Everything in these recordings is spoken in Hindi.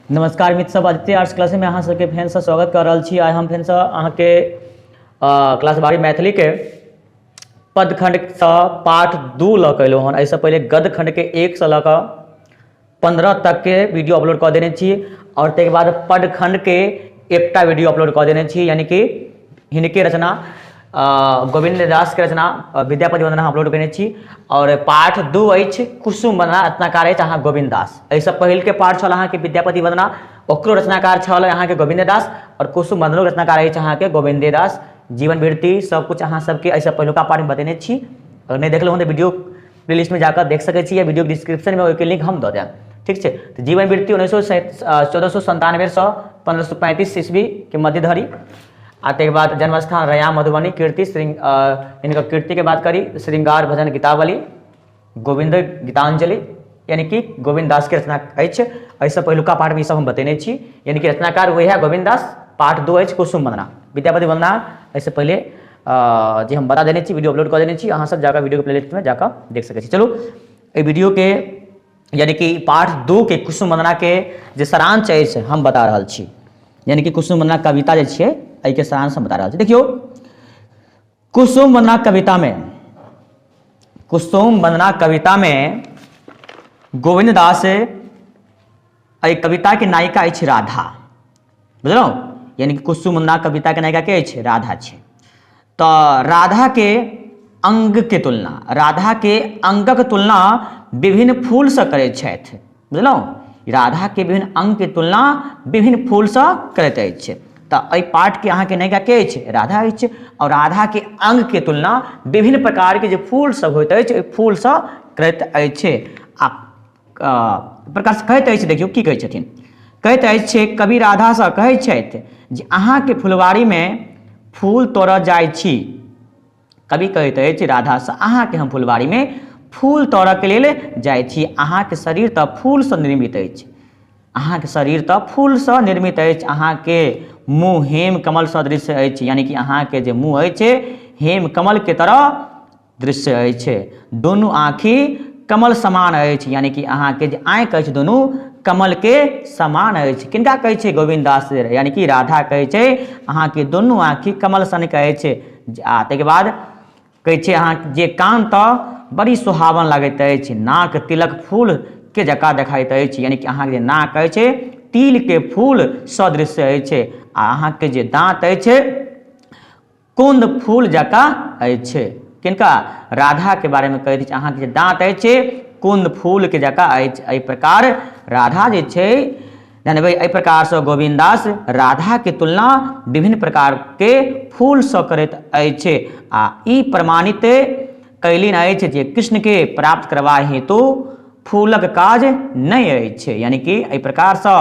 नमस्कार मित्र सब, आदित्य आर्ट्स क्लास में अहाँ सबके फेन से स्वागत कर रहा छी। आइ हम फेन से अहाँ के क्लास 12 मैथिली के पदखंड से पाठ 2 लऽ के अयलहुँ हन। एहिसँ पहले गदखंड के 1 से लऽ कऽ 15 तक के वीडियो अपलोड कर देने छी और ताहिके बाद पदखंड के एकटा वीडियो अपलोड कर देने छी, यानी कि हिनके रचना गोविंद दास के रचना विद्यापति वंदना अपलोड करने छी। और पाठ 2 अछि कुसुम वंदना, रचनाकार अछि अहाँ गोविंद दास। एहिसँ पहिल के पाठ छल अहाँ के विद्यापति वंदना, ओकरो रचनाकार छल अहाँ के गोविंद दास, और कुसुम वंदनो रचनाकार अछि अहाँ के गोविंद दास। जीवन वृत्ति सब कुछ अहाँ सबके एहिसँ पहिलुका पाठ में बतेने छी। अगर नहीं देखलहुँ तऽ वीडियो प्लेलिस्ट में जाकर देख सकै छी या वीडियो डिस्क्रिप्शन में ओहिके लिंक हम दऽ देब, ठीक है। तो जीवन वृत्ति 1497 से 1535 ईस्वी के मध्य धरि। आते के बाद जन्मस्थान रयाम मधुबनी, कीर्ति इनका कीर्ति के बात करी श्रृंगार भजन गीतावली, गोविंद गीतांजलि, यानी कि गोविंद दास के रचना अछि। ऐसा पहिलुका पाठ में ई सब हम बतेने छी, यानी कि रचनाकार वही है गोविंद दास। पाठ 2 अछि कुसुम वंदना, विद्यापति वंदना ऐसे पहले जी हम बता देने छी, वीडियो अपलोड कर देने छी। अहाँ सब जाकर वीडियो के प्लेलिस्ट में जाकर देख सकै छी। चलो ए वीडियो के यानी कि पाठ 2 के कुसुम वंदना के जे सारांश अछि हम बता रहल छी, यानी कि कुसुम वंदना कविता जे छियै एहि के सारांश हम बता रहल छी। देखियो कुसुम वंदना कविता में गोविंद दास एहि कविता के नायिका अछि राधा, बुझलहुँ। यानी कि कुसुम वंदना कविता के नायिका के अछि राधा छै। तो राधा के अंगक तुलना विभिन्न फूल से करैत छथि, बुझलहुँ। राधा के विभिन्न अंग के तुलना विभिन्न फूल से करैत अछि। तो एहि पाठ के अहाँ के नायिका के अछि राधा अछि, और राधा के अंग के तुलना विभिन्न प्रकार के जे फूल सब होइत अछि फूल से करैत अछि। प्रकार से कहैत अछि, देखियौ की कहै छथिन। कहैत अछि कवि राधा से कहै छथि जे अहाँ के फुलवारी में फूल तोड़ऽ जाइ छी। कवि कहैत अछि राधा से अहाँ के हम फुलवारी में फूल तोड़ऽ के लेल जाइ छी। अहाँ के शरीर तऽ फूल से निर्मित अछि, अहाँ के शरीर तऽ फूल से निर्मित अछि। अहाँ के मुँह हेम कमल सदृश अछि, यानी कि अहाँ के जे मुँह अछि हेम कमल के तरह दृश्य अछि। दोनों आँखि कमल समान अछि, यानी कि अहाँ के जे आँखि अछि दोनों कमल के समान अछि। किनका कहै छै गोविंद दास, यानी कि राधा कहै छै अहाँ के दोनों आँखि कमल सनक अछि। ताहिके बाद कहै छै अहाँ जे कान तऽ बड़ी सुहावन लागैत अछि, नाक तिलक फूल के जकाँ देखाइत अछि, यानी कि अहाँ के नाक अछि तिल के फूल सदृश अछि। आ अहाँ के जे दाँत अछि कुंद फूल जकाँ अछि। किनका राधा के बारे में कहैत अछि अहाँ के जे दाँत अछि कुंद फूल के जकाँ अछि। एहि प्रकार राधा जे छै जानबै, एहि प्रकार से गोविंद दास राधा के तुलना विभिन्न प्रकार के फूल से करैत अछि। आ ई प्रमाणित कैलिन अछि जे कृष्ण के प्राप्त करबा हेतु फूलक काज नहीं अछि। यानी कि एहि प्रकार से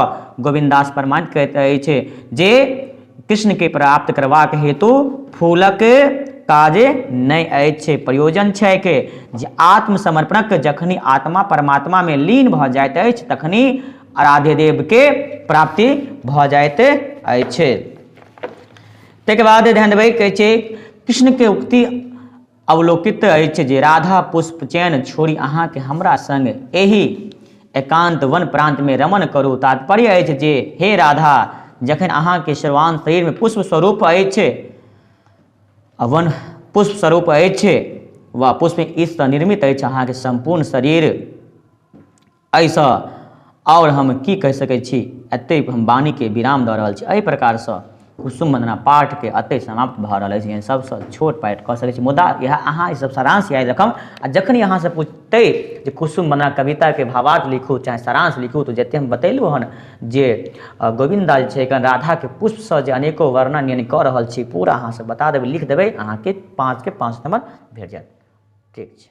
गोविंद दास प्रमाणित करैत अछि जे कृष्ण के प्राप्त करबाक हेतु फूलक काज नहीं अछि। प्रयोजन छै कि जे आत्मसमर्पणक जखनी आत्मा परमात्मा में लीन भऽ जाइत अछि तखनी आराध्य देव के प्राप्ति भऽ जाइत अछि। ताहिके बाद ध्यान देबै, कहै छै कृष्ण के उक्ति अवलोकित अछि जे राधा पुष्प चैन छोड़ी अहाँ के हमरा संग एहि एकांत वन प्रांत में रमण करू। तात्पर्य अछि जे हे राधा, जखन अहाँ के सर्वांग शरीर में पुष्प स्वरूप अछि, वन पुष्प स्वरूप अछि, वा पुष्प ईश निर्मित अछि अहाँ के संपूर्ण शरीर। ऐसा और हम की कह सकै छी, एते हम वाणी के विराम दऽ रहल छी। एहि प्रकार से कुसुम वंदना पाठ के अते समाप्त भऽ रहल अछि। सबसे छोट पाठ कह सकै छी, मुदा यह अहाँ ई सब सारांश याद रखब। आ जखन अहाँ से पूछते जे कुसुम वंदना कविता के भावार्थ लिखू चाहे सारांश लिखू, तो जते हम बतेलहुँ हन जे गोविंद दास छै राधा के पुष्प से जे अनेको वर्णन यानी कऽ रहल छी, पूरा अहाँ से बता देबै, लिख देबै, अहाँ के 5 के 5 नंबर भेट जायत, ठीक छै।